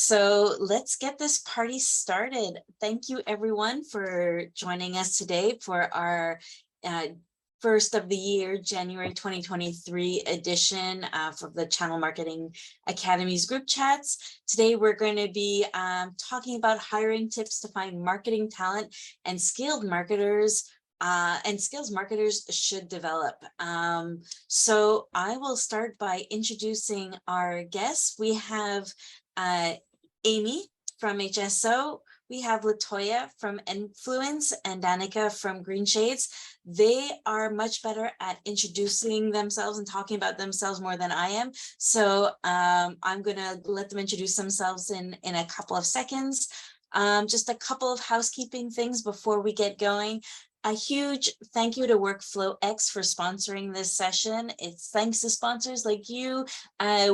So let's get this party started. Thank you everyone for joining us today for our first of the year, January 2023 edition for the Channel Marketing Academy's group chats. Today, we're going to be talking about hiring tips to find marketing talent and skilled marketers and skills marketers should develop. So I will start by introducing our guests. We have Amy from HSO. We have Latoya from Influents and Danica from GreenShades. They are much better at introducing themselves and talking about themselves more than I am. So I'm going to let them introduce themselves in a couple of seconds. Just a couple of housekeeping things before we get going. A huge thank you to WorkflowX for sponsoring this session. It's thanks to sponsors like you,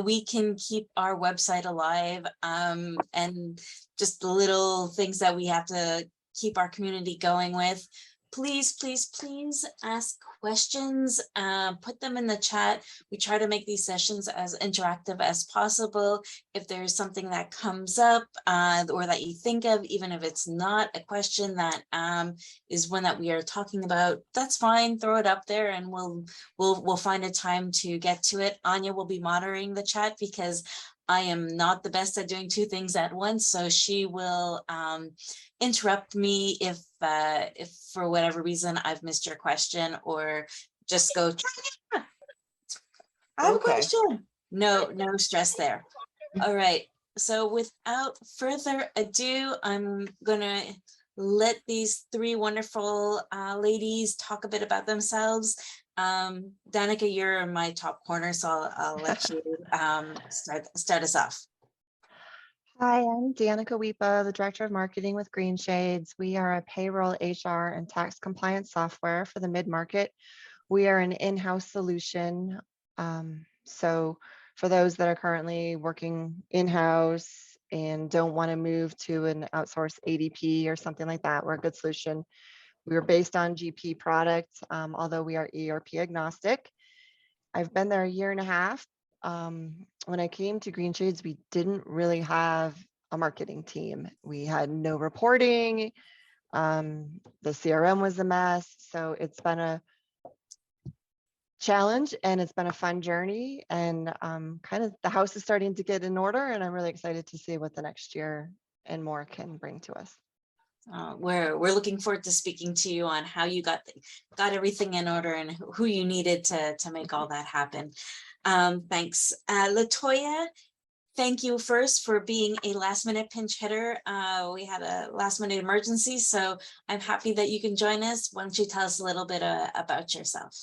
we can keep our website alive, and just the little things that we have to keep our community going with. Please, please, please ask questions, put them in the chat. We try to make these sessions as interactive as possible. If there's something that comes up or that you think of, even if it's not a question that is one that we are talking about, that's fine. Throw it up there and we'll find a time to get to it. Anya will be monitoring the chat because I am not the best at doing two things at once, so she will interrupt me if for whatever reason I've missed your question, or just go, I have a question. No stress there. All right, so without further ado, I'm gonna let these three wonderful ladies talk a bit about themselves. Danica, you're in my top corner, so I'll let you start us off. Hi, I'm Danica Weepa, the Director of Marketing with GreenShades. We are a payroll, HR, and tax compliance software for the mid-market. We are an in-house solution. So for those that are currently working in-house and don't want to move to an outsourced ADP or something like that, we're a good solution. We are based on GP products, although we are ERP agnostic. I've been there a year and a half. When I came to GreenShades, we didn't really have a marketing team. We had no reporting. The CRM was a mess. So it's been a challenge and it's been a fun journey, and kind of the house is starting to get in order, and I'm really excited to see what the next year and more can bring to us. We're looking forward to speaking to you on how you got everything in order and who you needed to make all that happen. Thanks. Latoya, thank you first for being a last minute pinch hitter. We had a last minute emergency, so I'm happy that you can join us. Why don't you tell us a little bit about yourself?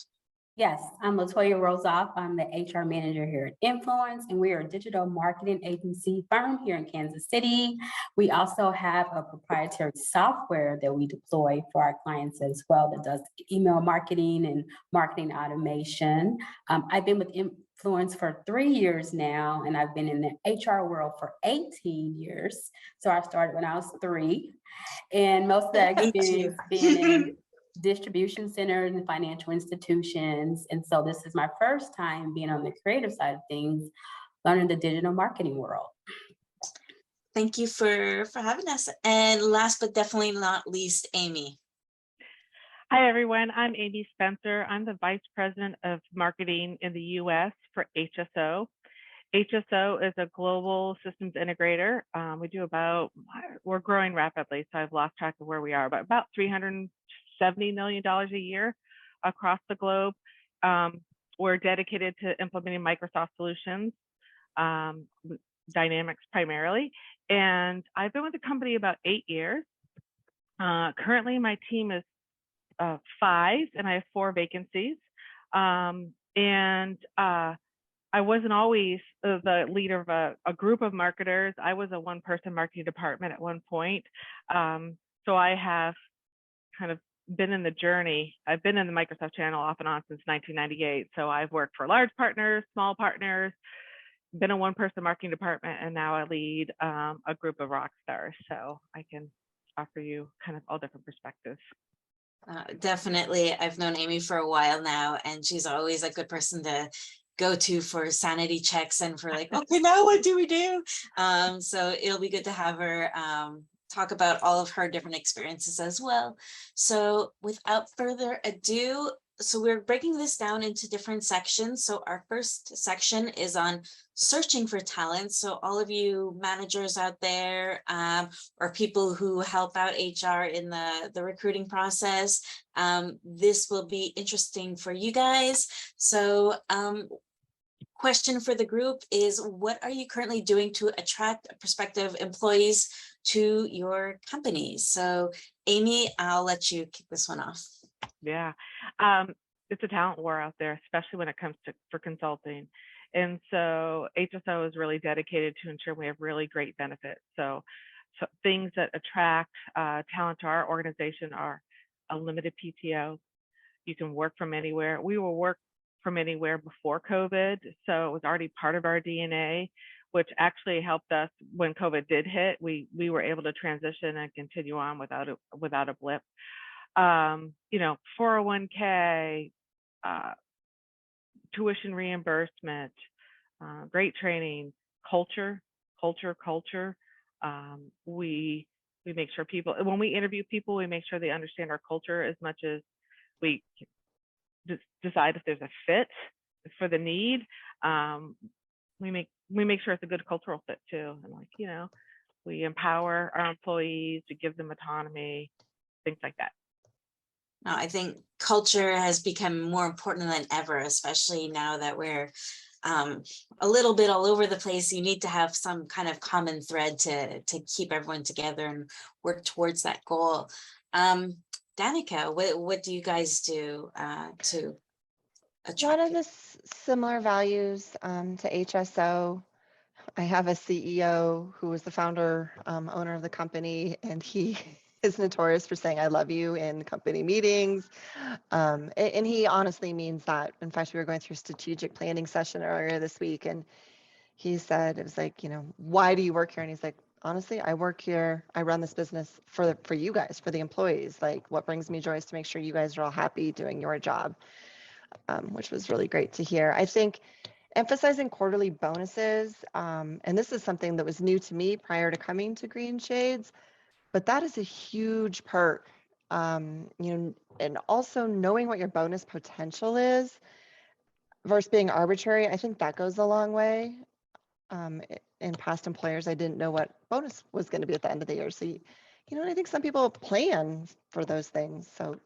Yes, I'm Latoya Rosoff. I'm the HR manager here at Influents, and we are a digital marketing agency firm here in Kansas City. We also have a proprietary software that we deploy for our clients as well that does email marketing and marketing automation. I've been with Influence for 3 years now, and I've been in the HR world for 18 years. So I started when I was 3, and most of that experience being in distribution centers and financial institutions. And so this is my first time being on the creative side of things, learning the digital marketing world. Thank you for having us. And last but definitely not least, Amy. Hi, everyone. I'm Amy Spencer. I'm the Vice President of Marketing in the U.S. for HSO. HSO is a global systems integrator. We're growing rapidly, so I've lost track of where we are, but about $370 million a year across the globe. We're dedicated to implementing Microsoft solutions, Dynamics primarily. And I've been with the company about 8 years. Currently, my team is 5, and I have 4 vacancies. I wasn't always the leader of a group of marketers. I was a one-person marketing department at one point. So I have kind of been in the journey. I've been in the Microsoft channel off and on since 1998. So I've worked for large partners, small partners, been a one-person marketing department, and now I lead a group of rock stars. So I can offer you kind of all different perspectives. Definitely. I've known Amy for a while now, and she's always a good person to go to for sanity checks and for like, okay, now what do we do? So it'll be good to have her talk about all of her different experiences as well. So without further ado, so we're breaking this down into different sections. So our first section is on searching for talent. So all of you managers out there, or people who help out HR in the recruiting process, this will be interesting for you guys. So question for the group is, what are you currently doing to attract prospective employees to your companies? So Amy, I'll let you kick this one off. Yeah, it's a talent war out there, especially when it comes to for consulting. And so HSO is really dedicated to ensure we have really great benefits. So things that attract talent to our organization are a limited PTO. You can work from anywhere. We will work from anywhere before COVID, so it was already part of our DNA, which actually helped us when COVID did hit. We were able to transition and continue on without a blip. 401k, tuition reimbursement, great training, culture. We make sure people, when we interview people, we make sure they understand our culture as much as we decide if there's a fit for the need. We make sure it's a good cultural fit too. And we empower our employees, to give them autonomy, things like that. No, I think culture has become more important than ever, especially now that we're a little bit all over the place. You need to have some kind of common thread to keep everyone together and work towards that goal. Danica, what do you guys do to attract? One of the similar values to HSO, I have a CEO who was the founder, owner of the company, and he is notorious for saying "I love you" in company meetings, and he honestly means that. In fact, we were going through a strategic planning session earlier this week, and he said, it was like, why do you work here? And he's like, honestly, I work here, I run this business for you guys, for the employees. Like, what brings me joy is to make sure you guys are all happy doing your job, which was really great to hear. I think emphasizing quarterly bonuses, and this is something that was new to me prior to coming to GreenShades, but that is a huge perk. And also knowing what your bonus potential is versus being arbitrary, I think that goes a long way. In past employers, I didn't know what bonus was going to be at the end of the year. So, I think some people plan for those things. So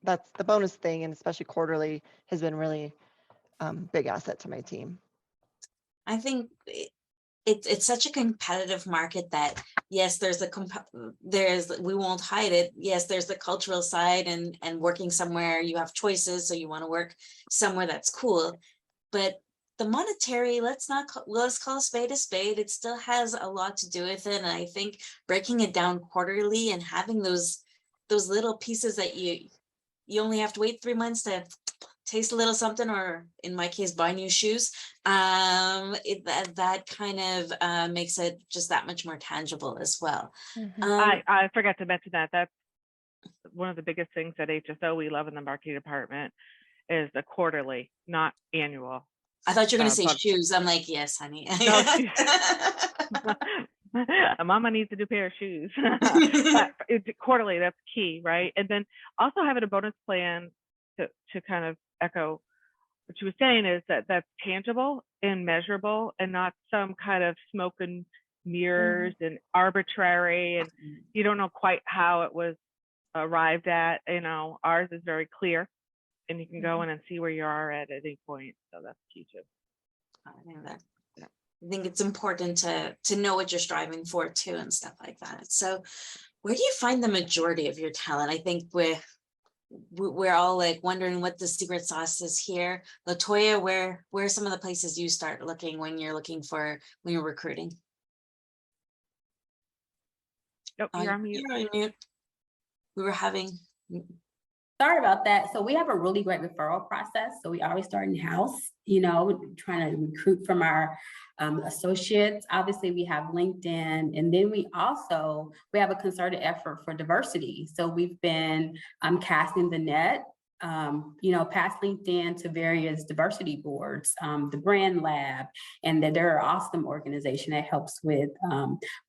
that's the bonus thing, and especially quarterly has been really big asset to my team. I think it's such a competitive market that yes, we won't hide it. Yes, there's the cultural side and working somewhere you have choices, so you want to work somewhere that's cool. But the monetary, let's call a spade a spade. It still has a lot to do with it, and I think breaking it down quarterly and having those little pieces that you only have to wait 3 months to taste a little something, or in my case, buy new shoes. That kind of makes it just that much more tangible as well. Mm-hmm. I forgot to mention that. That's one of the biggest things at HSO we love in the marketing department is the quarterly, not annual. I thought you were going to say shoes. I'm like, yes, honey. No, Mama needs a new pair of shoes. But it's quarterly, that's key, right? And then also having a bonus plan to kind of echo what you were saying is that's tangible and measurable, and not some kind of smoke and mirrors and arbitrary, and you don't know quite how it was arrived at. Ours is very clear, and you can go in and see where you are at any point. So that's key too. I think it's important to know what you're striving for too, and stuff like that. So where do you find the majority of your talent? I think we're all like wondering what the secret sauce is here. Latoya, where are some of the places you start looking when you're recruiting? Nope, you're on mute. You're on mute. We were having. Sorry about that. So we have a really great referral process. So we always start in-house, trying to recruit from our associates. Obviously, we have LinkedIn, and then we have a concerted effort for diversity. So we've been casting the net pass LinkedIn to various diversity boards, the Brand Lab, and that they're an awesome organization that helps with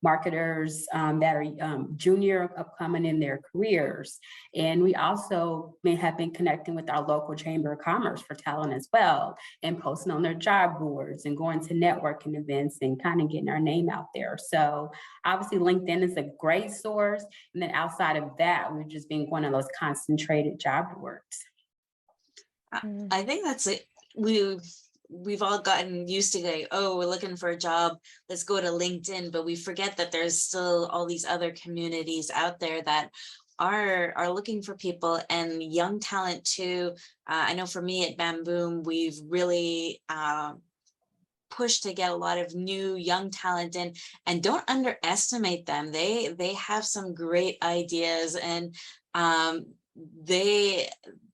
marketers that are junior upcoming in their careers. And we also have been connecting with our local Chamber of Commerce for talent as well, and posting on their job boards and going to networking events and kind of getting our name out there. So obviously LinkedIn is a great source. And then outside of that, we've just been one of those concentrated job boards. I think that's it. We've all gotten used to going, oh, we're looking for a job, let's go to LinkedIn, but we forget that there's still all these other communities out there that are looking for people, and young talent too. I know for me at Bamboom, we've really pushed to get a lot of new young talent in, and don't underestimate them. They have some great ideas, and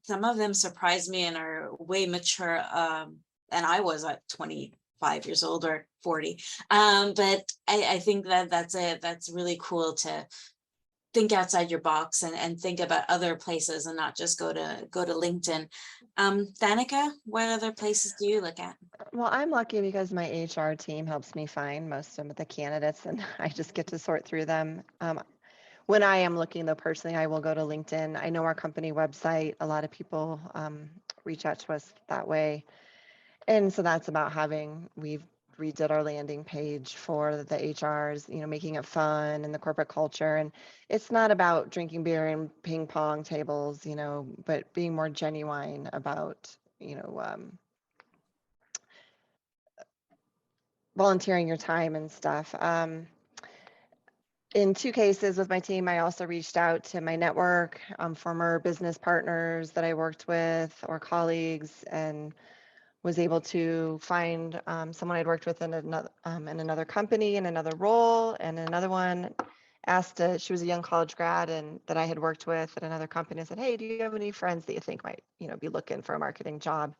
some of them surprise me and are way mature than I was at 25 years old or 40. But I think that's really cool to think outside your box and think about other places and not just go to LinkedIn. Danica, what other places do you look at? Well, I'm lucky because my HR team helps me find most of the candidates, and I just get to sort through them. When I am looking, though, personally, I will go to LinkedIn. I know our company website, a lot of people reach out to us that way. And so that's about we've redid our landing page for the HRs, making it fun and the corporate culture. And it's not about drinking beer and ping pong tables, but being more genuine about, volunteering your time and stuff. In 2 cases with my team, I also reached out to my network, former business partners that I worked with or colleagues, and was able to find someone I'd worked with in another company in another role, and another one she was a young college grad and that I had worked with at another company, and said, hey, do you have any friends that you think might be looking for a marketing job?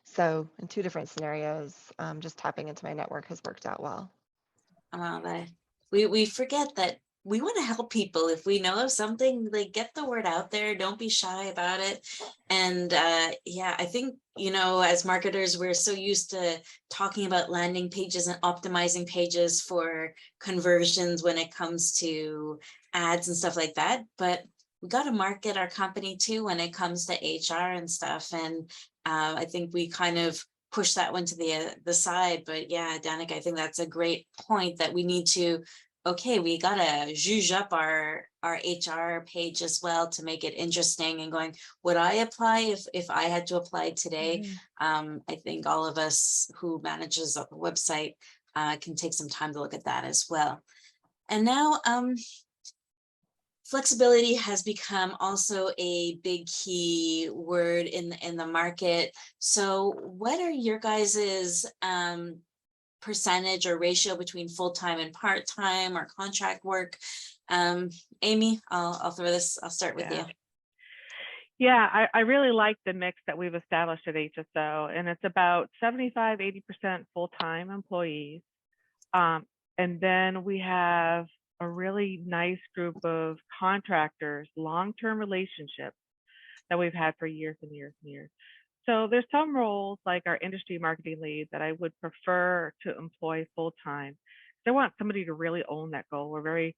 So in 2 different scenarios, just tapping into my network has worked out well. We forget that we want to help people. If we know of something, like, get the word out there. Don't be shy about it. And yeah, I think, as marketers, we're so used to talking about landing pages and optimizing pages for conversions when it comes to ads and stuff like that. But we got to market our company too when it comes to HR and stuff. And I think we kind of push that one to the side. But yeah, Danica, I think that's a great point, that we need to, okay, we gotta zhuzh up our HR page as well to make it interesting and going, would I apply if I had to apply today? I think all of us who manages a website can take some time to look at that as well. And now flexibility has become also a big key word in the market. So what are your guys's percentage or ratio between full-time and part-time or contract work? Amy, I'll start with you. Yeah, I really like the mix that we've established at HSO, and it's about 75–80% full-time employees. And then we have a really nice group of contractors, long-term relationships that we've had for years and years and years. So there's some roles like our industry marketing lead that I would prefer to employ full-time. I want somebody to really own that goal. We're very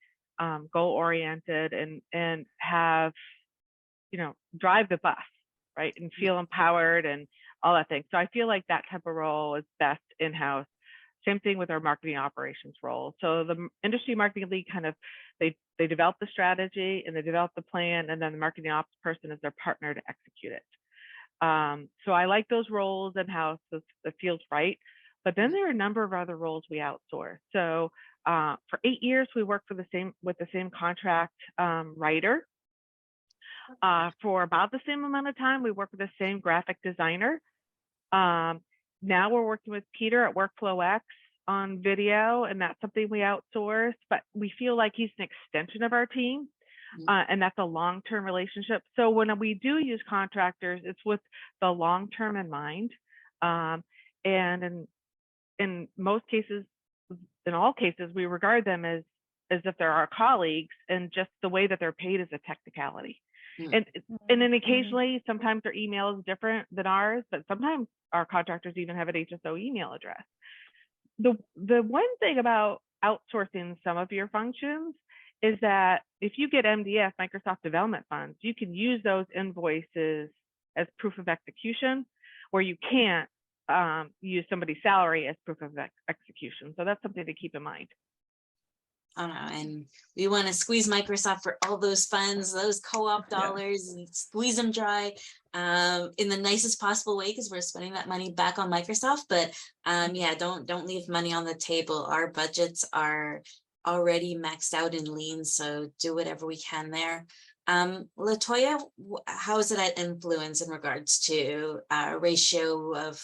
goal-oriented and have, drive the bus, right? And feel empowered and all that thing. So I feel like that type of role is best in-house. Same thing with our marketing operations role. So the industry marketing lead they develop the strategy and they develop the plan, and then the marketing ops person is their partner to execute it. So I like those roles in-house. It feels right. But then there are a number of other roles we outsource. So for 8 years, we worked with the same contract writer. For about the same amount of time, we worked with the same graphic designer. Now we're working with Peter at WorkflowX on video, and that's something we outsource, but we feel like he's an extension of our team, and that's a long-term relationship. So when we do use contractors, it's with the long-term in mind. And in most cases, in all cases, we regard them as if they're our colleagues, and just the way that they're paid is a technicality. And then occasionally, sometimes their email is different than ours, but sometimes our contractors even have an HSO email address. The one thing about outsourcing some of your functions is that if you get MDF, Microsoft Development Funds, you can use those invoices as proof of execution, where you can't use somebody's salary as proof of execution. So that's something to keep in mind. And we want to squeeze Microsoft for all those funds, those co-op dollars, and squeeze them dry in the nicest possible way, because we're spending that money back on Microsoft. But yeah, don't leave money on the table. Our budgets are already maxed out in lean, so do whatever we can there. Latoya, how is it at Influence in regards to ratio of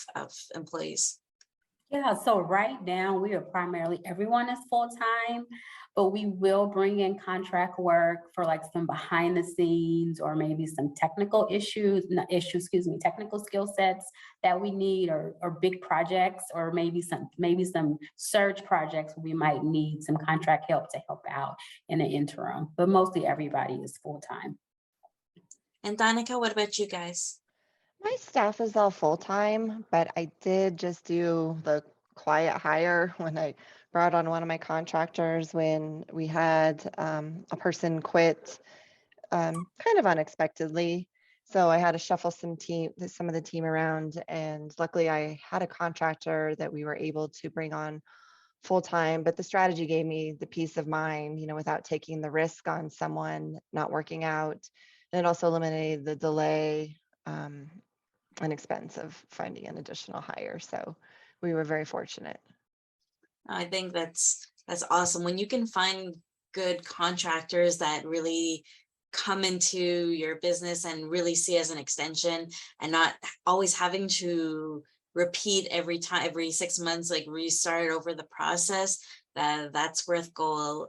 employees? Yeah, so right now we are primarily, everyone is full-time, but we will bring in contract work for like some behind the scenes or maybe some technical technical skill sets that we need, or big projects, or maybe some surge projects where we might need some contract help to help out in the interim, but mostly everybody is full-time. And Danica, what about you guys? My staff is all full-time, but I did just do the quiet hire when I brought on one of my contractors when we had a person quit kind of unexpectedly. So I had to shuffle some of the team around, and luckily I had a contractor that we were able to bring on full-time, but the strategy gave me the peace of mind, without taking the risk on someone not working out. And it also eliminated the delay and expense of finding an additional hire. So we were very fortunate. I think that's awesome when you can find good contractors that really come into your business and really see as an extension, and not always having to repeat every 6 months, like restart over the process. That's worth gold,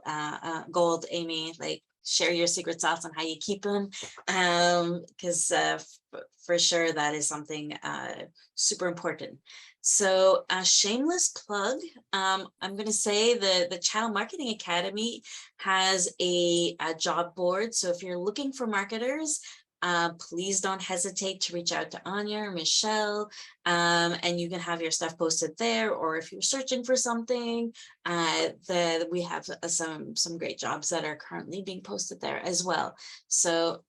Amy. Like, share your secret sauce on how you keep them, because for sure that is something super important. So a shameless plug, I'm going to say the Channel Marketing Academy has a job board. So if you're looking for marketers, please don't hesitate to reach out to Anya or Michelle, and you can have your stuff posted there. Or if you're searching for something, we have some great jobs that are currently being posted there as well. So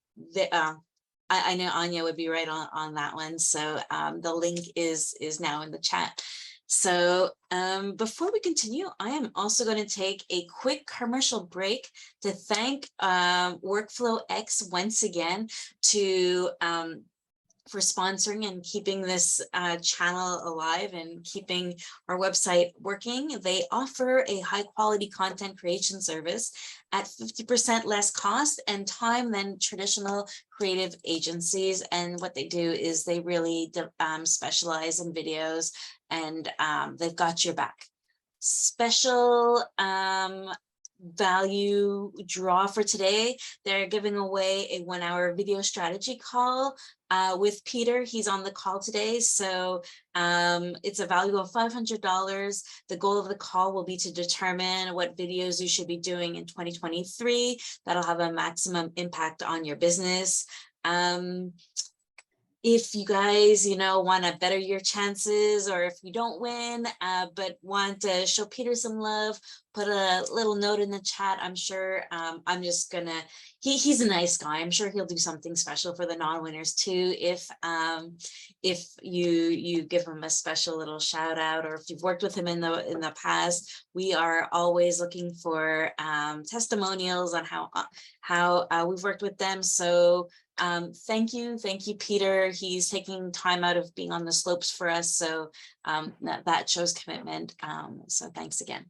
I know Anya would be right on that one. So the link is now in the chat. So before we continue, I am also going to take a quick commercial break to thank WorkflowX once again for sponsoring and keeping this channel alive and keeping our website working. They offer a high quality content creation service at 50% less cost and time than traditional creative agencies. And what they do is they really specialize in videos, and they've got your back. Special value draw for today. They're giving away a 1-hour video strategy call with Peter. He's on the call today. So it's a value of $500. The goal of the call will be to determine what videos you should be doing in 2023 that'll have a maximum impact on your business. If you guys, want to better your chances, or if you don't win, but want to show Peter some love, put a little note in the chat. I'm sure I'm just gonna, he's a nice guy. I'm sure he'll do something special for the non-winners too. If you give him a special little shout out, or if you've worked with him in the past, we are always looking for testimonials on how we've worked with them. So thank you, Peter. He's taking time out of being on the slopes for us, so that shows commitment. So thanks again.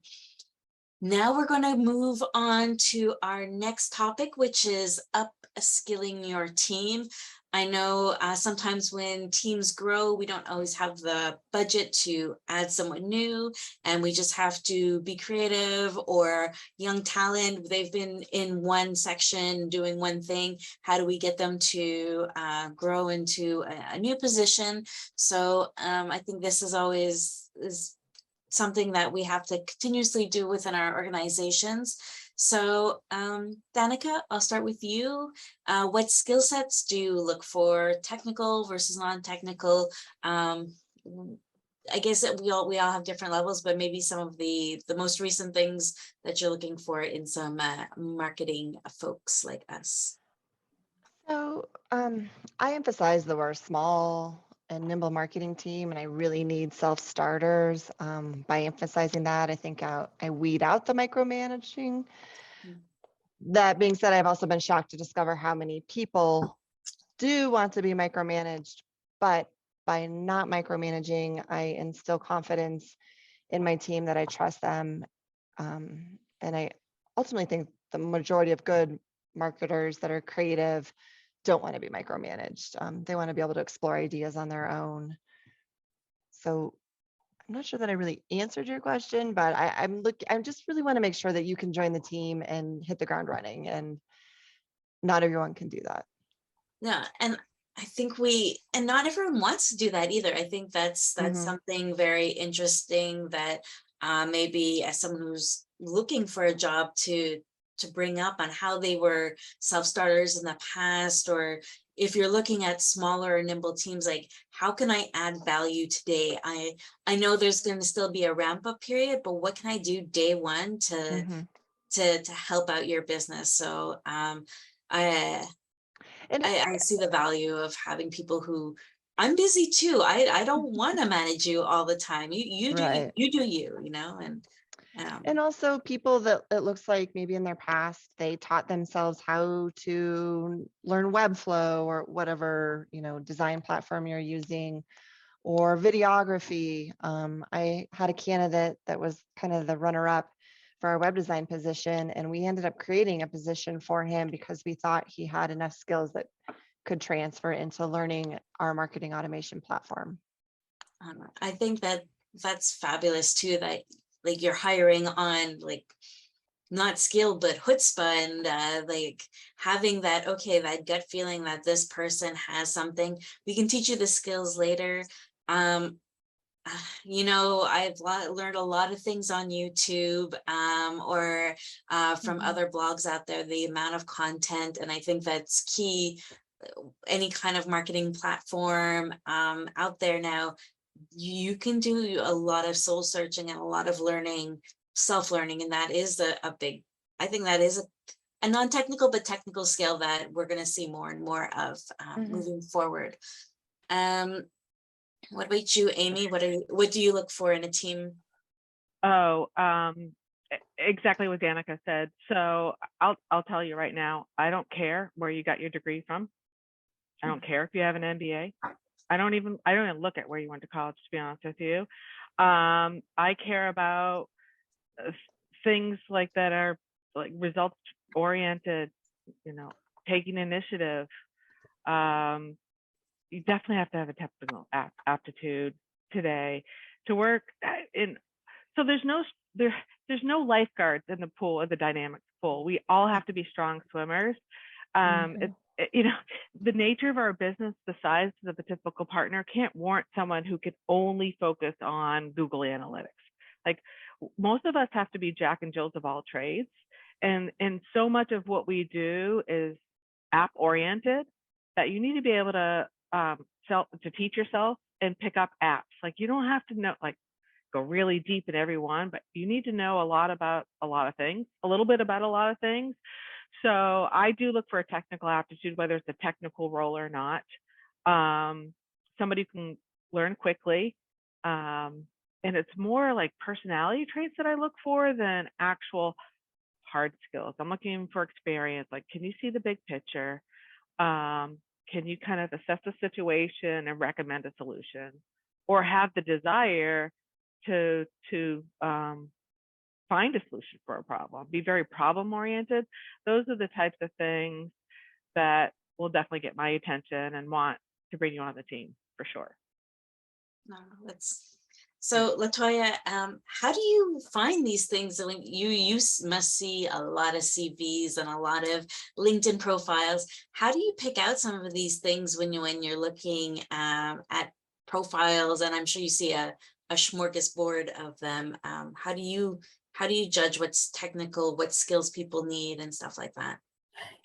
Now we're going to move on to our next topic, which is upskilling your team. I know sometimes when teams grow, we don't always have the budget to add someone new, and we just have to be creative. Or young talent, they've been in one section doing one thing. How do we get them to grow into a new position? So I think this is always something that we have to continuously do within our organizations. So Danica, I'll start with you. What skill sets do you look for, technical versus non-technical? I guess that we all have different levels, but maybe some of the most recent things that you're looking for in some marketing folks like us. So I emphasize that we're a small and nimble marketing team, and I really need self-starters. By emphasizing that, I think I weed out the micromanaging. That being said, I've also been shocked to discover how many people do want to be micromanaged, but by not micromanaging, I instill confidence in my team that I trust them. And I ultimately think the majority of good marketers that are creative don't want to be micromanaged. They want to be able to explore ideas on their own. So I'm not sure that I really answered your question, but I just really want to make sure that you can join the team and hit the ground running, and not everyone can do that. Yeah, and I think and not everyone wants to do that either. I think that's something very interesting that maybe as someone who's looking for a job to bring up on how they were self-starters in the past, or if you're looking at smaller or nimble teams, like how can I add value today? I know there's going to still be a ramp up period, but what can I do day one to help out your business? So I see the value of having people who, I'm busy too. I don't want to manage you all the time. You do Right. you do you know, and also people that it looks like maybe in their past they taught themselves how to learn Webflow or whatever, design platform you're using, or videography. I had a candidate that was kind of the runner-up for our web design position, and we ended up creating a position for him because we thought he had enough skills that could transfer into learning our marketing automation platform. I think that's fabulous too, that like you're hiring on like not skill but chutzpah, and like having that, okay, that gut feeling that this person has something. We can teach you the skills later. I've learned a lot of things on YouTube or from other blogs out there, the amount of content, and I think that's key. Any kind of marketing platform out there now, you can do a lot of soul searching and a lot of learning, self-learning, and that is a big, I think that is a non-technical but technical skill that we're going to see more and more of moving forward. What about you, Amy? What do you look for in a team? Oh, exactly what Danica said. So I'll tell you right now, I don't care where you got your degree from. I don't care if you have an MBA. I don't even look at where you went to college, to be honest with you. I care about things like that are like results oriented, taking initiative. You definitely have to have a technical aptitude today to work in. So there's no lifeguards in the pool, in the dynamics pool. We all have to be strong swimmers. The nature of our business, the size of the typical partner, can't warrant someone who could only focus on Google Analytics. Like most of us have to be Jack and Jills of all trades, and so much of what we do is app oriented that you need to be able to teach yourself and pick up apps. Like you don't have to know go really deep in every one, but you need to know a lot about a lot of things, a little bit about a lot of things. So I do look for a technical aptitude, whether it's a technical role or not. Somebody who can learn quickly. And it's more like personality traits that I look for than actual hard skills. I'm looking for experience. Like, can you see the big picture? Can you kind of assess the situation and recommend a solution, or have the desire to find a solution for a problem, be very problem oriented? Those are the types of things that will definitely get my attention and want to bring you on the team for sure. No, so Latoya, how do you find these things? When you must see a lot of CVs and a lot of LinkedIn profiles. How do you pick out some of these things when you're looking at profiles? And I'm sure you see a smorgasbord of them. How do you how do you judge what's technical, what skills people need and stuff like that?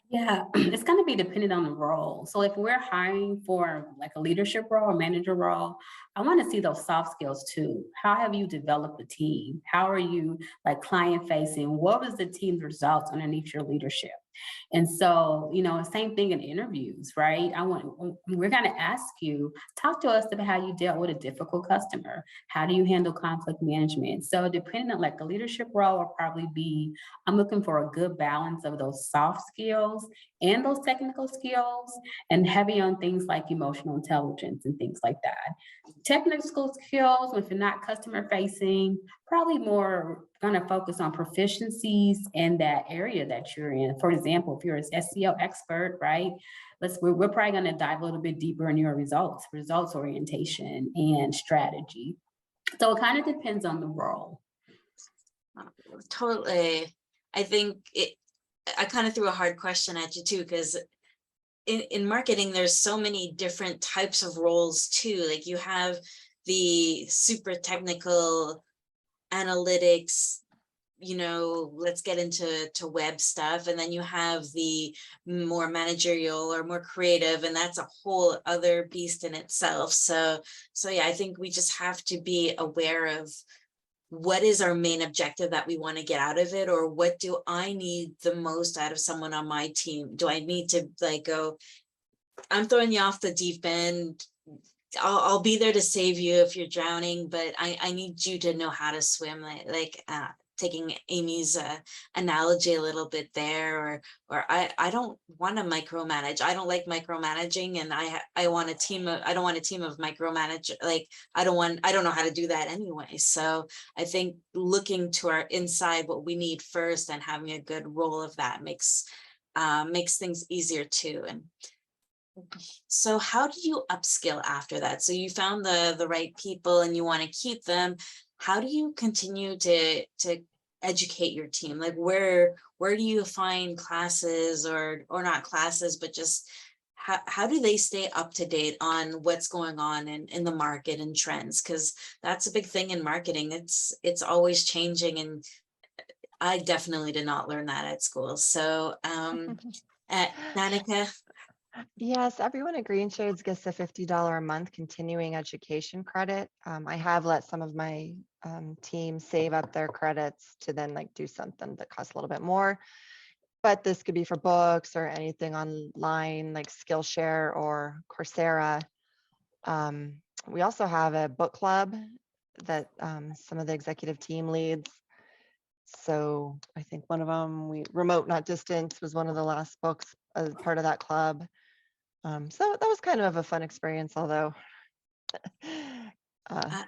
Yeah, it's going to be dependent on the role. So if we're hiring for like a leadership role or manager role, I want to see those soft skills too. How have you developed the team? How are you like client facing? What was the team's results underneath your leadership? And so, same thing in interviews, right? We're going to ask you, talk to us about how you dealt with a difficult customer. How do you handle conflict management? So depending on like a leadership role will probably be, I'm looking for a good balance of those soft skills and those technical skills, and heavy on things like emotional intelligence and things like that. Technical skills, if you're not customer facing, probably more going to focus on proficiencies in that area that you're in. For example, if you're an SEO expert, right? We're probably going to dive a little bit deeper in your results orientation and strategy. So it kind of depends on the role. Totally. I think I kind of threw a hard question at you too, because in marketing, there's so many different types of roles too. Like you have the super technical analytics, let's get into web stuff. And then you have the more managerial or more creative, and that's a whole other beast in itself. So yeah, I think we just have to be aware of what is our main objective that we want to get out of it, or what do I need the most out of someone on my team? Do I need to like go, I'm throwing you off the deep end, I'll be there to save you if you're drowning, but I need you to know how to swim, like taking Amy's analogy a little bit there, or I don't want to micromanage. I don't like micromanaging, and I want a team of, I don't want a team of micromanage. Like I don't know how to do that anyway. So I think looking to our inside, what we need first, and having a good role of that makes things easier too. And so how do you upskill after that? So you found the right people and you want to keep them. How do you continue to educate your team? Like where do you find classes, or not classes, but just how do they stay up to date on what's going on in the market and trends? Because that's a big thing in marketing. It's always changing, and I definitely did not learn that at school. So Danica. Yes, everyone at GreenShades gets a $50 a month continuing education credit. I have let some of my team save up their credits to then like do something that costs a little bit more. But this could be for books or anything online like Skillshare or Coursera. We also have a book club that some of the executive team leads. So I think one of them, Remote Not Distant, was one of the last books as part of that club. So that was kind of a fun experience, although I'm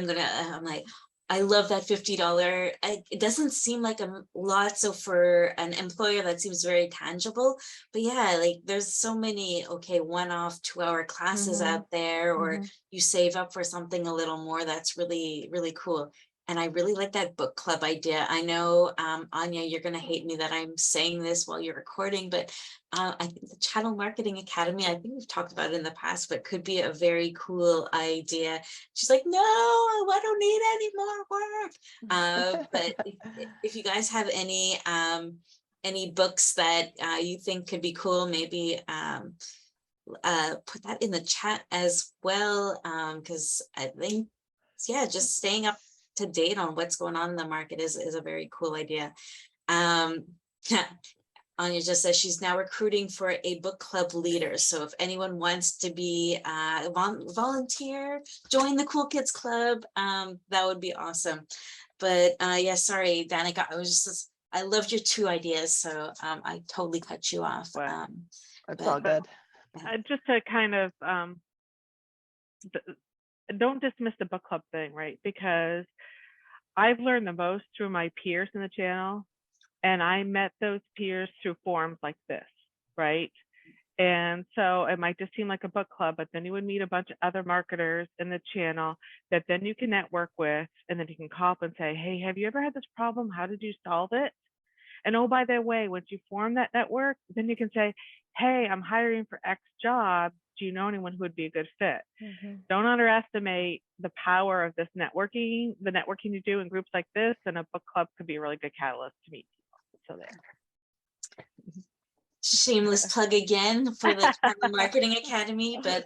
like, I love that $50. It doesn't seem like a lot. So for an employer, that seems very tangible. But yeah, like there's so many, one-off 2-hour classes out there, or you save up for something a little more. That's really, really cool. And I really like that book club idea. I know, Anya, you're going to hate me that I'm saying this while you're recording, but I think the Channel Marketing Academy, I think we've talked about it in the past, but could be a very cool idea. She's like, no, I don't need any more work. But if you guys have any books that you think could be cool, maybe put that in the chat as well, because I think, yeah, just staying up to date on what's going on in the market is a very cool idea. Anya just says she's now recruiting for a book club leader. So if anyone wants to be volunteer, join the Cool Kids Club, that would be awesome. But yeah, sorry, Danica, I loved your 2 ideas, so I totally cut you off. It's all good. Just to kind of don't dismiss the book club thing, right? Because I've learned the most through my peers in the channel, and I met those peers through forums like this, right? And so it might just seem like a book club, but then you would meet a bunch of other marketers in the channel that then you can network with, and then you can call up and say, hey, have you ever had this problem? How did you solve it? And oh, by the way, once you form that network, then you can say, hey, I'm hiring for X job. do you know anyone who would be a good fit? Mhm. Don't underestimate the power of this networking, the networking you do in groups like this, and a book club could be a really good catalyst to meet people. So there. Shameless plug again for the Channel Marketing Academy, but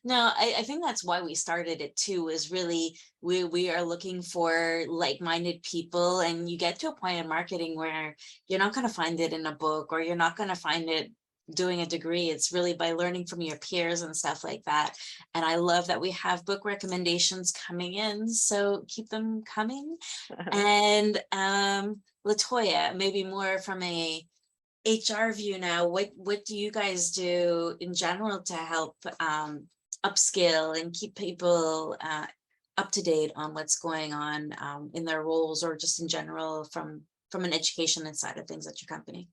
no, I think that's why we started it too, is really we are looking for like-minded people, and you get to a point in marketing where you're not going to find it in a book, or you're not going to find it doing a degree. It's really by learning from your peers and stuff like that. And I love that we have book recommendations coming in, so keep them coming. And Latoya, maybe more from a HR view now, what do you guys do in general to help upskill and keep people up to date on what's going on in their roles, or just in general from an education side of things at your company?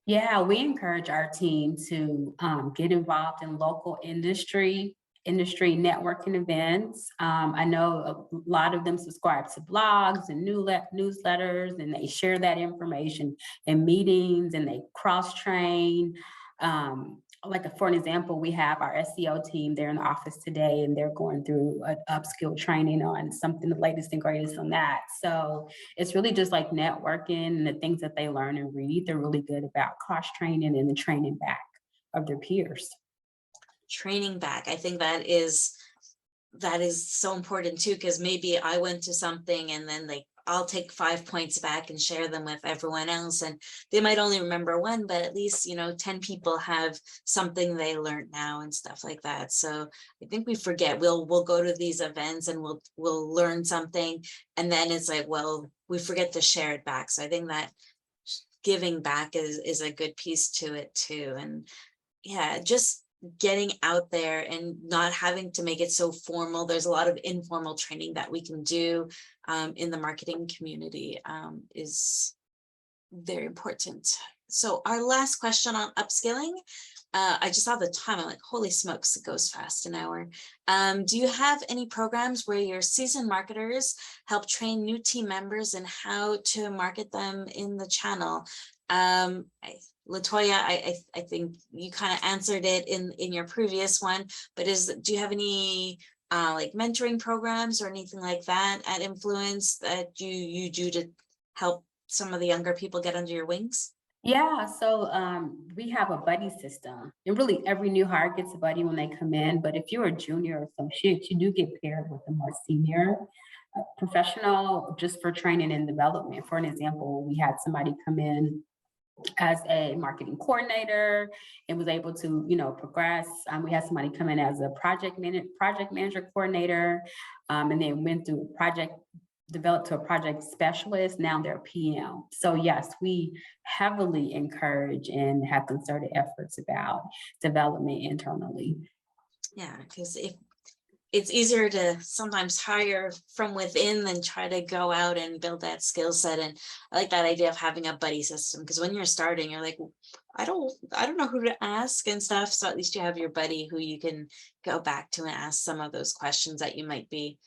Yeah, we encourage our team to get involved in local industry networking events. I know a lot of them subscribe to blogs and newsletters, and they share that information in meetings, and they cross-train. Like for an example, we have our SEO team. They're in the office today, and they're going through an upskill training on something, the latest and greatest on that. So it's really just like networking, and the things that they learn and read. They're really good about cross-training and the training back of their peers. Training back, I think that is so important too, because maybe I went to something and then I'll take 5 points back and share them with everyone else, and they might only remember one, but at least 10 people have something they learned now and stuff like that. So I think we forget, we'll go to these events and we'll learn something, and then it's like, well, we forget to share it back. So I think that giving back is a good piece to it too. And yeah, just getting out there and not having to make it so formal. There's a lot of informal training that we can do in the marketing community is very important. So our last question on upskilling, I just saw the time. I'm like, holy smokes, it goes fast, an hour. Do you have any programs where your seasoned marketers help train new team members and how to market them in the channel? Latoya, I think you kind of answered it in your previous one, but do you have any like mentoring programs or anything like that at Influence that you do to help some of the younger people get under your wings? Yeah, so we have a buddy system, and really every new hire gets a buddy when they come in. But if you're a junior associate, you do get paired with a more senior professional just for training and development. For an example, we had somebody come in as a marketing coordinator and was able to, progress. We had somebody come in as a project manager coordinator, and then went through developed to a project specialist. Now they're PM. So yes, we heavily encourage and have concerted efforts about development internally. Yeah, because if it's easier to sometimes hire from within than try to go out and build that skill set. And I like that idea of having a buddy system, because when you're starting, you're like, I don't know who to ask and stuff. So at least you have your buddy who you can go back to and ask some of those questions that you might be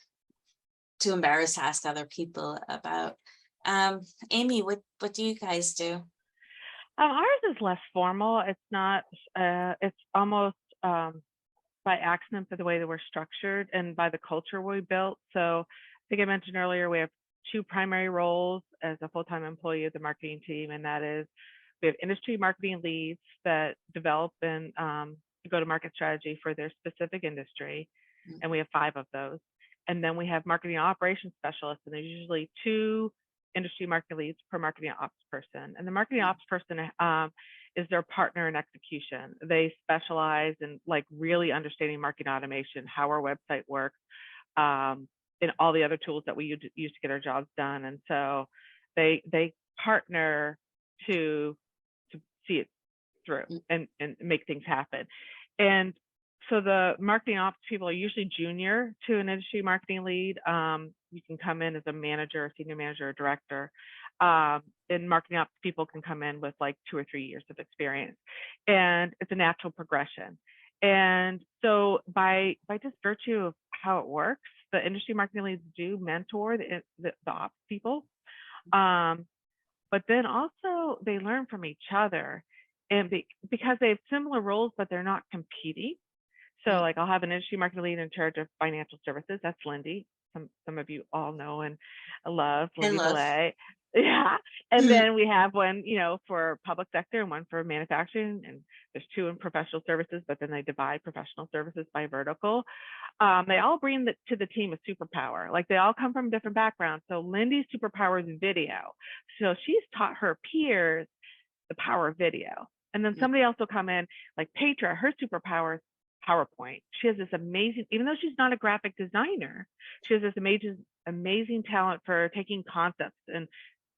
too embarrassed to ask other people about. Amy, what do you guys do? Ours is less formal. It's not, it's almost by accident for the way that we're structured and by the culture we built. So I think I mentioned earlier, we have 2 primary roles as a full-time employee of the marketing team, and that is we have industry marketing leads that develop and go-to-market strategy for their specific industry, and we have 5 of those. And then we have marketing operations specialists, and there's usually 2 industry marketing leads per marketing ops person. And the marketing ops person is their partner in execution. They specialize in really understanding marketing automation, how our website works, and all the other tools that we use to get our jobs done. And so they partner to see it through and make things happen. And so the marketing ops people are usually junior to an industry marketing lead. You can come in as a manager, a senior manager, or director. And marketing ops people can come in with 2 or 3 years of experience, and it's a natural progression. And so by just virtue of how it works, the industry marketing leads do mentor the ops people, but then also they learn from each other, and because they have similar roles, but they're not competing. So like I'll have an industry marketing lead in charge of financial services. That's Lindy. Some of you all know and love Lindy Belay. Yeah. And then we have one, you know, for public sector and one for manufacturing, and there's 2 in professional services, but then they divide professional services by vertical. They all bring to the team a superpower. Like they all come from different backgrounds. So Lindy's superpower is video. So she's taught her peers the power of video. And then somebody else will come in, like Petra, her superpower is PowerPoint. She has this amazing, even though she's not a graphic designer, she has this amazing talent for taking concepts and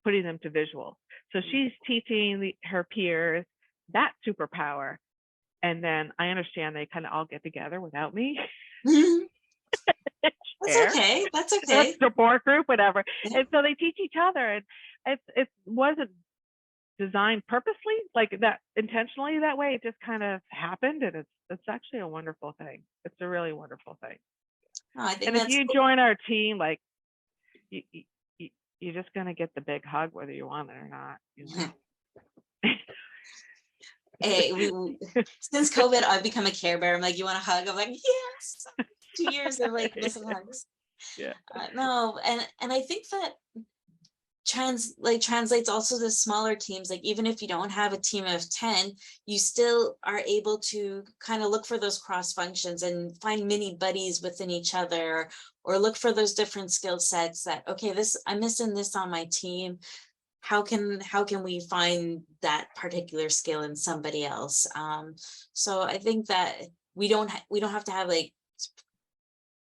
putting them to visual. So she's teaching her peers that superpower. And then I understand they kind of all get together without me. That's okay. That's okay. Support group, whatever. And so they teach each other. And it wasn't designed purposely, like that intentionally that way. It just kind of happened, and it's actually a wonderful thing. It's a really wonderful thing. Oh, I think and if you join our team, like you're just gonna get the big hug whether you want it or not. You know? Hey, since COVID, I've become a Care Bear. I'm like, you want a hug? I'm like, yes. 2 years of like missing hugs. Yeah. No, and I think that translates also to smaller teams. Like even if you don't have a team of 10, you still are able to kind of look for those cross functions and find mini buddies within each other, or look for those different skill sets that, okay, I'm missing this on my team. How can we find that particular skill in somebody else? So I think that we don't have to have like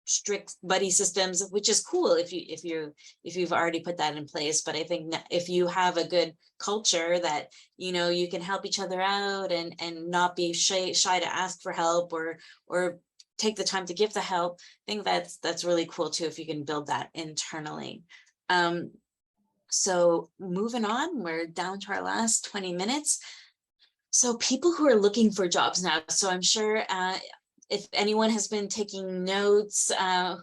strict buddy systems, which is cool if you've already put that in place. But I think if you have a good culture that, you know, you can help each other out and not be shy to ask for help or take the time to give the help, I think that's really cool too, if you can build that internally. So moving on, we're down to our last 20 minutes. So people who are looking for jobs now, so I'm sure if anyone has been taking notes,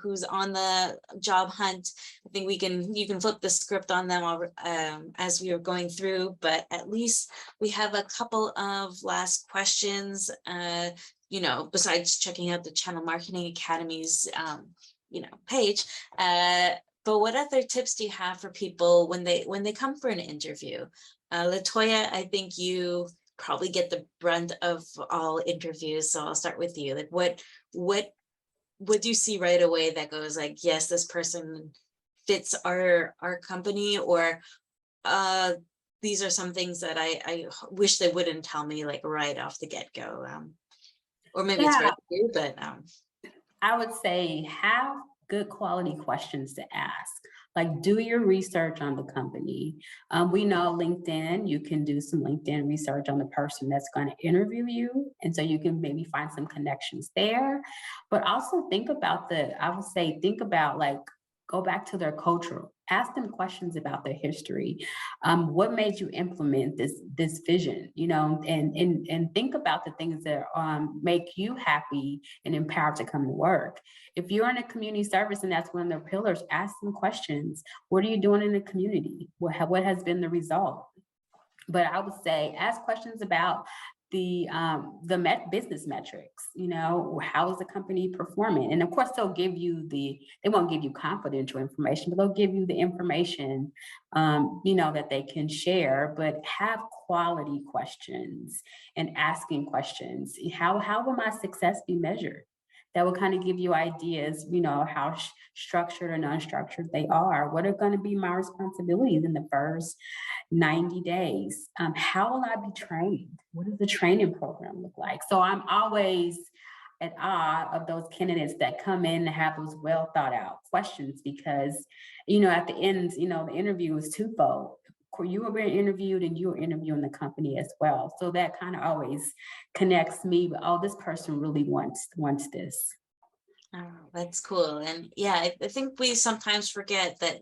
who's on the job hunt, I think you can flip the script on them as we are going through, but at least we have a couple of last questions, you know, besides checking out the Channel Marketing Academy's, you know, page. But what other tips do you have for people when they come for an interview? Latoya, I think you probably get the brunt of all interviews, so I'll start with you. Like what do you see right away that goes like, yes, this person fits our company, or these are some things that I wish they wouldn't tell me like right off the get-go, or maybe it's hard to do, but I would say have good quality questions to ask. Like, do your research on the company. We know LinkedIn, you can do some LinkedIn research on the person that's going to interview you. And so you can maybe find some connections there. But also think about like, go back to their culture. Ask them questions about their history. What made you implement this vision? You know, and think about the things that make you happy and empowered to come to work. If you're in a community service and that's one of their pillars, ask them questions. What are you doing in the community? What has been the result? But I would say ask questions about the business metrics. You know, how is the company performing? And of course, they won't give you confidential information, but they'll give you the information, you know, that they can share. But have quality questions and asking questions. How will my success be measured? That will kind of give you ideas, you know, how structured or non-structured they are. What are going to be my responsibilities in the first 90 days? How will I be trained? What does the training program look like? So I'm always at awe of those candidates that come in and have those well thought out questions, because, you know, at the end, you know, the interview is twofold. You are being interviewed and you're interviewing the company as well. So that kind of always connects me with, oh, this person really wants this. oh, that's cool. And yeah, I think we sometimes forget that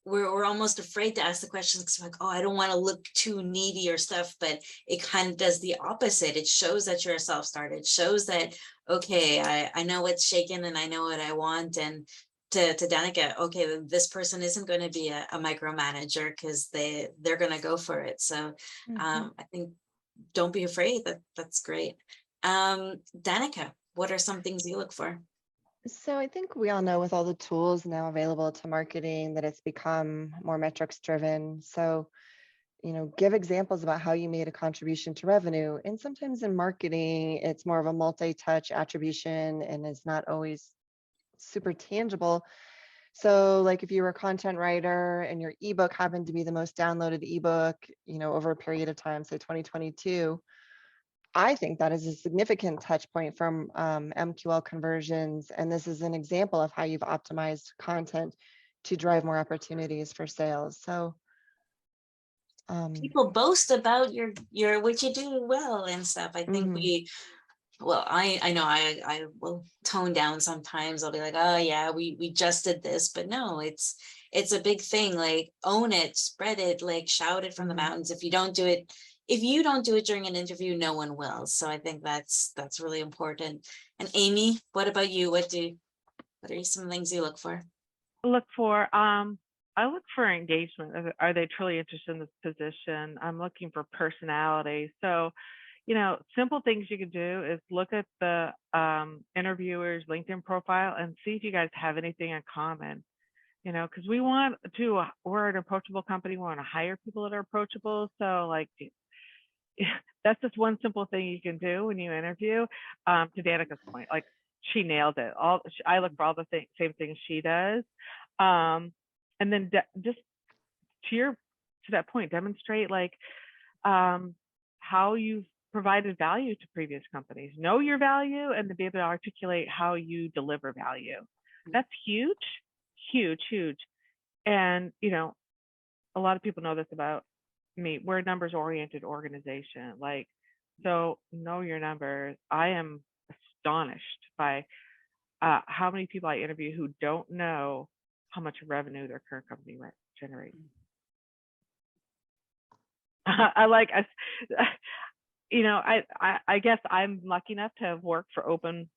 we're almost afraid to ask the questions because we're like, oh, I don't want to look too needy or stuff, but it kind of does the opposite. It shows that you're a self-starter. It shows that, okay, I know what's shaking and I know what I want. And to Danica, okay, this person isn't going to be a micromanager because they're going to go for it. So I think don't be afraid. That's great. Danica, what are some things you look for? So I think we all know with all the tools now available to marketing that it's become more metrics driven. So, give examples about how you made a contribution to revenue. And sometimes in marketing, it's more of a multi-touch attribution and is not always super tangible. So like if you were a content writer and your ebook happened to be the most downloaded ebook, over a period of time, say 2022, I think that is a significant touch point from MQL conversions. And this is an example of how you've optimized content to drive more opportunities for sales. So People boast about your what you do well and stuff. I think I know I will tone down sometimes. I'll be like, oh yeah, we just did this, but no, it's a big thing. Like own it, spread it, like shout it from the mountains. If you don't do it during an interview, no one will. So I think that's really important. And Amy, what about you? What are some things you look for? I look for engagement. Are they truly interested in this position? I'm looking for personality. So, simple things you can do is look at the interviewer's LinkedIn profile and see if you guys have anything in common. Because we're an approachable company. We want to hire people that are approachable. So like, that's just one simple thing you can do when you interview. To Danica's point, like she nailed it. I look for all the same things she does. And then just to that point, demonstrate like how you've provided value to previous companies. Know your value and to be able to articulate how you deliver value. That's huge, huge, huge. And a lot of people know this about me. We're a numbers-oriented organization. Like, so know your numbers. I am astonished by how many people I interview who don't know how much revenue their current company generates. I guess I'm lucky enough to have worked for open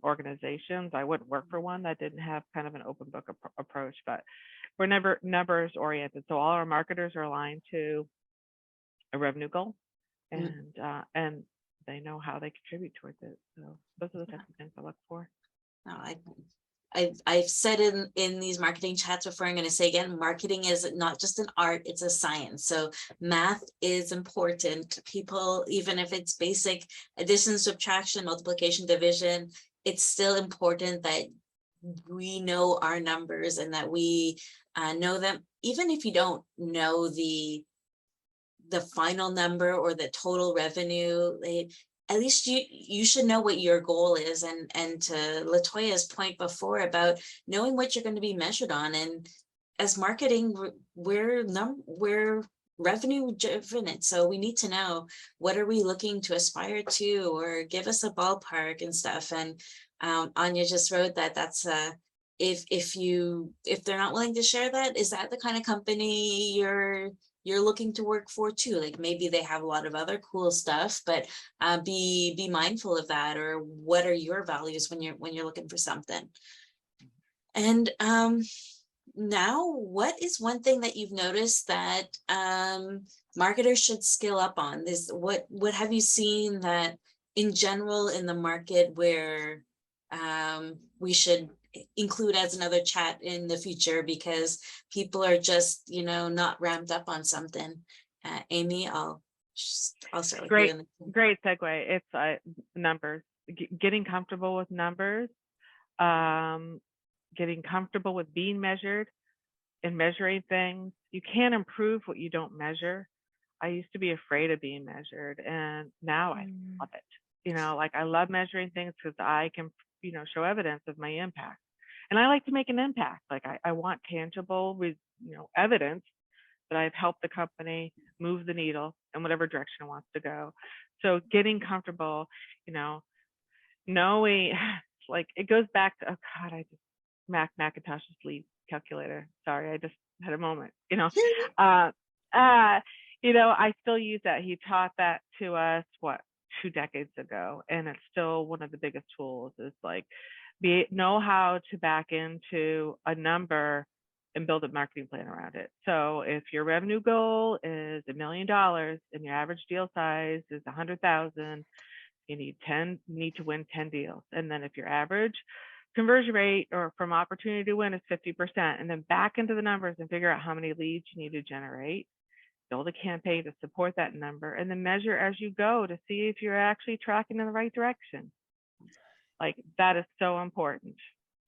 organizations. I wouldn't work for one that didn't have kind of an open book approach, but we're never numbers oriented. So all our marketers are aligned to a revenue goal, and they know how they contribute towards it. So those are the types of things I look for. No, I've said in these marketing chats before, I'm going to say again, marketing is not just an art, it's a science. So math is important. People, even if it's basic addition, subtraction, multiplication, division, it's still important that we know our numbers and that we know them. Even if you don't know the final number or the total revenue, at least you should know what your goal is. And to LaToya's point before about knowing what you're going to be measured on. And as marketing, we're revenue driven. So we need to know, what are we looking to aspire to, or give us a ballpark and stuff. And Anya just wrote that's if they're not willing to share that, is that the kind of company you're looking to work for too? Like maybe they have a lot of other cool stuff, but be mindful of that. Or what are your values when you're looking for something? And now, what is one thing that you've noticed that marketers should skill up on? What have you seen that in general in the market where we should include as another chat in the future, because people are just not ramped up on something? Amy, I'll start with you. Great segue. It's numbers. Getting comfortable with numbers, getting comfortable with being measured and measuring things. You can't improve what you don't measure. I used to be afraid of being measured, and now I love it. Like I love measuring things because I can show evidence of my impact. And I like to make an impact. Like I want tangible with evidence that I've helped the company move the needle in whatever direction it wants to go. So getting comfortable, knowing, like it goes back to, oh God, Macintosh's lead calculator. Sorry, I just had a moment. I still use that. He taught that to us 2 decades ago, and it's still one of the biggest tools. Is like know how to back into a number and build a marketing plan around it. So if your revenue goal is $1 million and your average deal size is 100,000, You need to win 10 deals. And then if your average conversion rate or from opportunity to win is 50%, and then back into the numbers and figure out how many leads you need to generate, build a campaign to support that number, and then measure as you go to see if you're actually tracking in the right direction. Like, that is so important.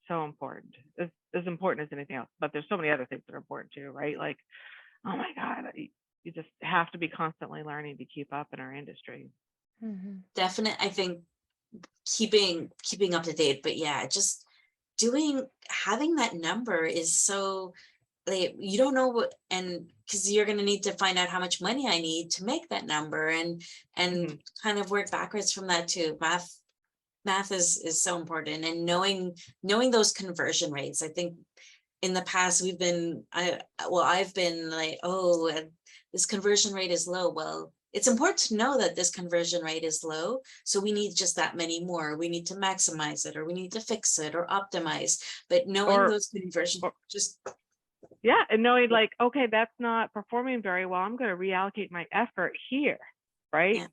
So important. It's as important as anything else, but there's so many other things that are important too, right? Like, oh my God, you just have to be constantly learning to keep up in our industry. Definitely, I think keeping up to date, but yeah, just having that number is so, like, you don't know what, and because you're going to need to find out how much money I need to make that number, and kind of work backwards from that too. Math is so important, and knowing those conversion rates. I think in the past I've been like, oh, this conversion rate is low. Well, it's important to know that this conversion rate is low, so we need just that many more. We need to maximize it, or we need to fix it or optimize. But knowing those conversion, yeah, and knowing like, okay, that's not performing very well, I'm going to reallocate my effort here, right? Yeah.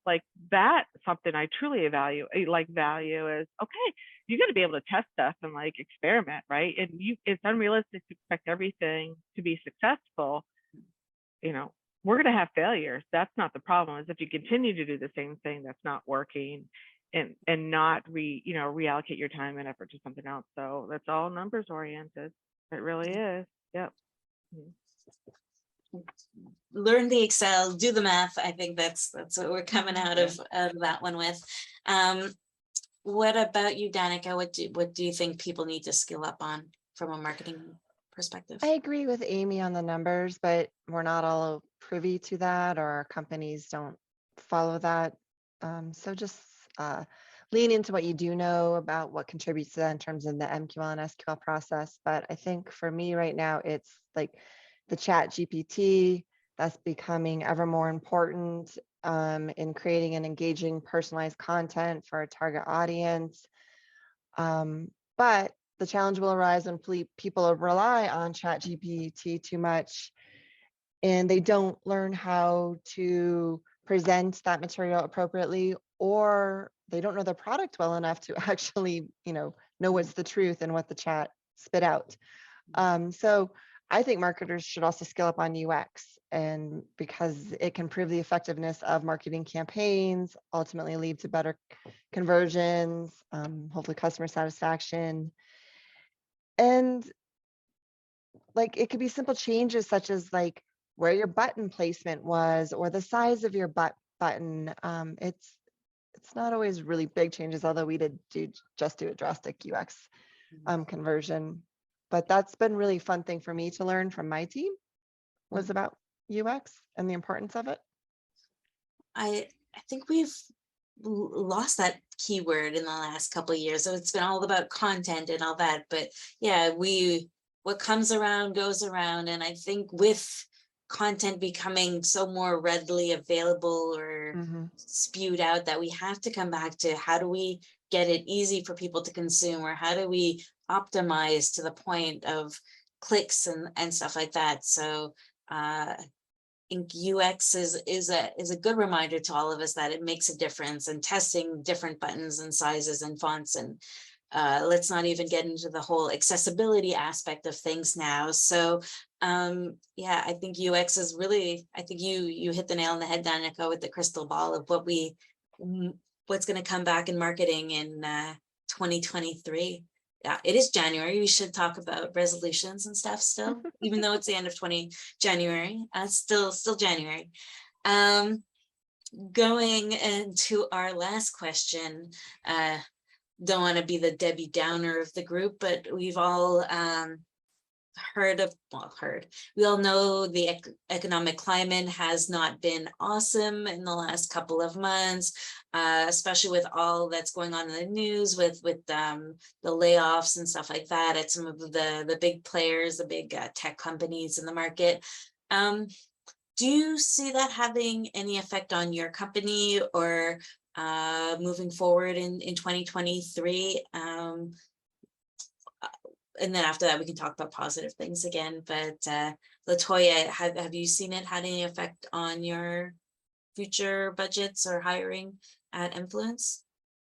Like, that's something I truly value is, okay, you're going to be able to test stuff and like experiment, right? And it's unrealistic to expect everything to be successful. You know, we're going to have failures. That's not the problem. Is if you continue to do the same thing that's not working, and not reallocate your time and effort to something else. So that's all numbers oriented. It really is. Yep. Learn the Excel, do the math. I think that's what we're coming out of that one with. What about you, Danica? What do you think people need to skill up on from a marketing perspective? I agree with Amy on the numbers, but we're not all privy to that, or our companies don't follow that. So just lean into what you do know about what contributes to that in terms of the MQL and SQL process. But I think for me right now, it's like the ChatGPT that's becoming ever more important in creating and engaging personalized content for a target audience. But the challenge will arise when people rely on ChatGPT too much, and they don't learn how to present that material appropriately, or they don't know their product well enough to actually, know what's the truth and what the chat spit out. So I think marketers should also skill up on UX, and because it can prove the effectiveness of marketing campaigns, ultimately lead to better conversions, hopefully customer satisfaction. And like, it could be simple changes such as like where your button placement was or the size of your button. It's not always really big changes, although we did do a drastic UX conversion. But that's been really fun thing for me to learn from my team, was about UX and the importance of it. I think we've lost that keyword in the last couple of years. So it's been all about content and all that. But yeah, what comes around goes around. And I think with content becoming so more readily available or spewed out, that we have to come back to how do we get it easy for people to consume, or how do we optimize to the point of clicks and stuff like that. So I think UX is a good reminder to all of us that it makes a difference, and testing different buttons and sizes and fonts, and let's not even get into the whole accessibility aspect of things now. So yeah, I think UX is really, I think you hit the nail on the head, Danica, with the crystal ball of what's going to come back in marketing in 2023. Yeah, it is January. We should talk about resolutions and stuff still, even though it's the end of January. Still January. Going into our last question. Don't want to be the Debbie Downer of the group, but we've all we all know the economic climate has not been awesome in the last couple of months, especially with all that's going on in the news with the layoffs and stuff like that at some of the big players, the big tech companies in the market. Do you see that having any effect on your company, or moving forward in 2023? And then after that, we can talk about positive things again. But Latoya, have you seen it had any effect on your future budgets or hiring at Influence?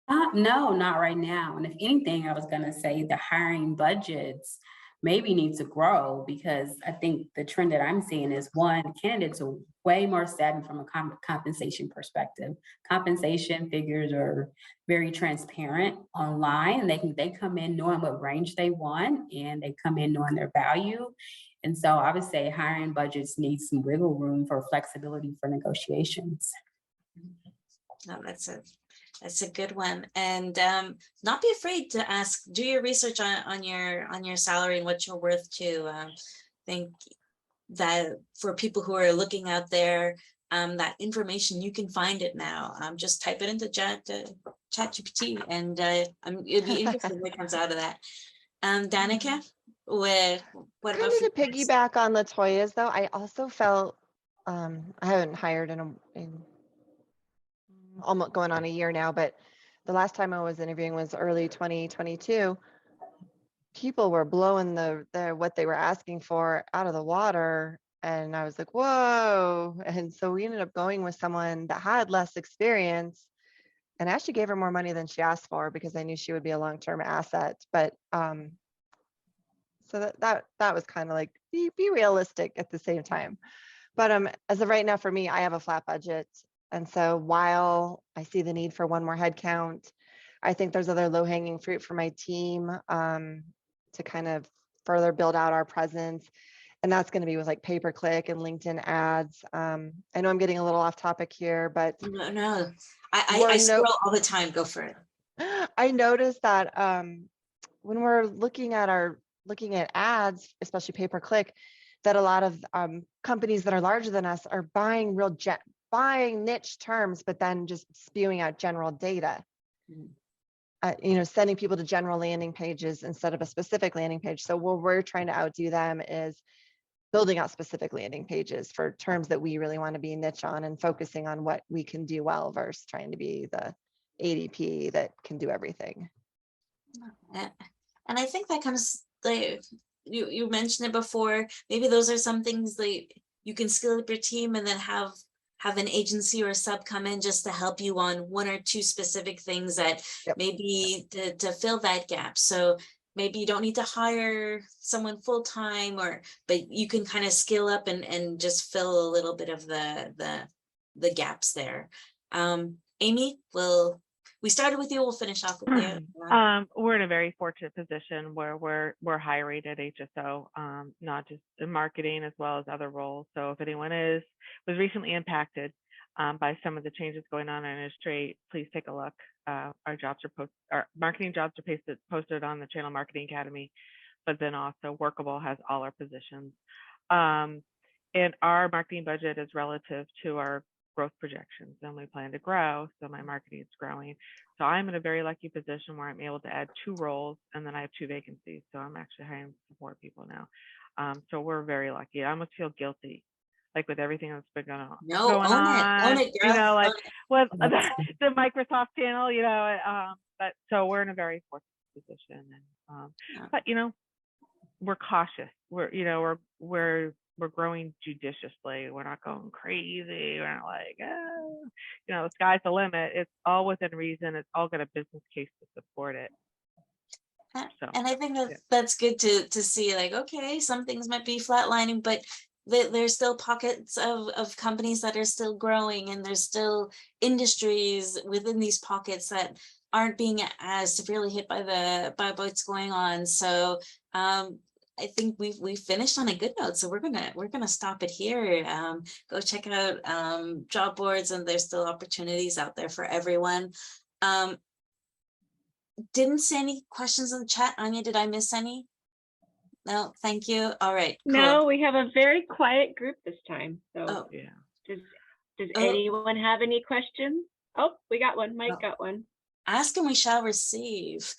No, not right now. And if anything, I was gonna say the hiring budgets maybe need to grow, because I think the trend that I'm seeing is, one, candidates are way more savvy from a compensation perspective. Compensation figures are very transparent online, and they come in knowing what range they want, and they come in knowing their value. And so I would say hiring budgets need some wiggle room for flexibility for negotiations. No, that's a good one. And not be afraid to ask, do your research on your salary and what you're worth too. Think that for people who are looking out there, that information, you can find it now. Just type it into ChatGPT, and it'll be interesting what comes out of that. Danica, what Kind about of to for you? piggyback on Latoya's though, I also felt I haven't hired in almost going on a year now, but the last time I was interviewing was early 2022. People were blowing the what they were asking for out of the water, and I was like, whoa. And so we ended up going with someone that had less experience, and I actually gave her more money than she asked for because I knew she would be a long-term asset. But so that was kind of like, be realistic at the same time. But as of right now, for me, I have a flat budget. And so while I see the need for one more headcount, I think there's other low-hanging fruit for my team to kind of further build out our presence. And that's going to be with like pay-per-click and LinkedIn ads. I know I'm getting a little off topic here, but No, I scroll all the time. Go for it. I noticed that when we're looking at ads, especially pay-per-click, that a lot of companies that are larger than us are buying buying niche terms, but then just spewing out general data. Sending people to general landing pages instead of a specific landing page. So what we're trying to outdo them is building out specific landing pages for terms that we really want to be niche on, and focusing on what we can do well versus trying to be the ADP that can do everything. And I think that comes, like you mentioned it before, maybe those are some things that you can skill up your team and then have an agency or a sub come in just to help you on one or two specific things that maybe to fill that gap. So maybe you don't need to hire someone full-time, but you can kind of scale up and just fill a little bit of the gaps there. Amy, we started with you, we'll finish off with you. We're in a very fortunate position where we're high rated HSO, not just in marketing as well as other roles. So if anyone was recently impacted by some of the changes going on in our industry, please take a look. Our marketing jobs are posted on the Channel Marketing Academy, but then also Workable has all our positions. And our marketing budget is relative to our growth projections, and we plan to grow, so my marketing is growing. So I'm in a very lucky position where I'm able to add 2 roles, and then I have 2 vacancies, so I'm actually hiring support people now. So we're very lucky. I almost feel guilty, like with everything that's been going on. No, own it, girl. Like with the Microsoft channel, but so we're in a very fortunate position, and but we're cautious. We're growing judiciously. We're not going crazy. We're not like, the sky's the limit. It's all within reason. It's all got a business case to support it. So, and I think that's good to see, like, okay, some things might be flatlining, but there's still pockets of companies that are still growing, and there's still industries within these pockets that aren't being as severely hit by what's going on. So I think we finished on a good note, so we're gonna stop it here. Go check out job boards, and there's still opportunities out there for everyone. Didn't see any questions in the chat. Anya, did I miss any? No, thank you. All right, cool. No, we have a very quiet group this time. So yeah. Does anyone have any questions? Oh, we got one. Mike got one. Ask and we shall receive.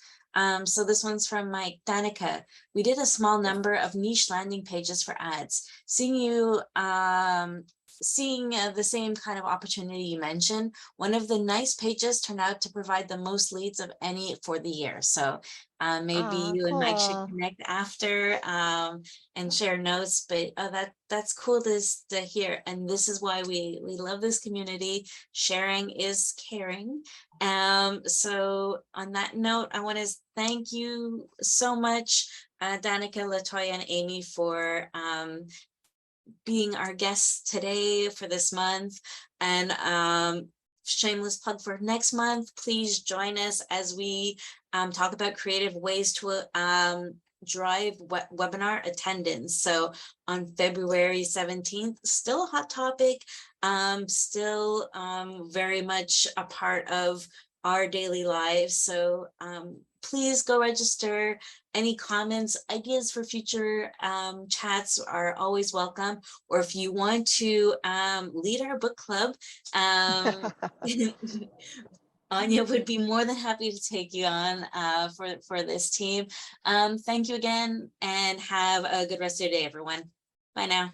So this one's from Mike. Danica, we did a small number of niche landing pages for ads. Seeing you seeing the same kind of opportunity you mentioned, one of the nice pages turned out to provide the most leads of any for the year. So maybe Aw, you and Mike should cool. connect after and share notes, but that's cool to hear. And this is why we love this community. Sharing is caring. So on that note, I want to thank you so much, Danica, LaToya, and Amy for being our guests today for this month. And shameless plug for next month, please join us as we talk about creative ways to drive webinar attendance. So on February 17th, still a hot topic, still very much a part of our daily lives. So please go register. Any comments, ideas for future chats are always welcome. Or if you want to lead our book club, Anya would be more than happy to take you on for this team. Thank you again and have a good rest of your day, everyone. Bye now.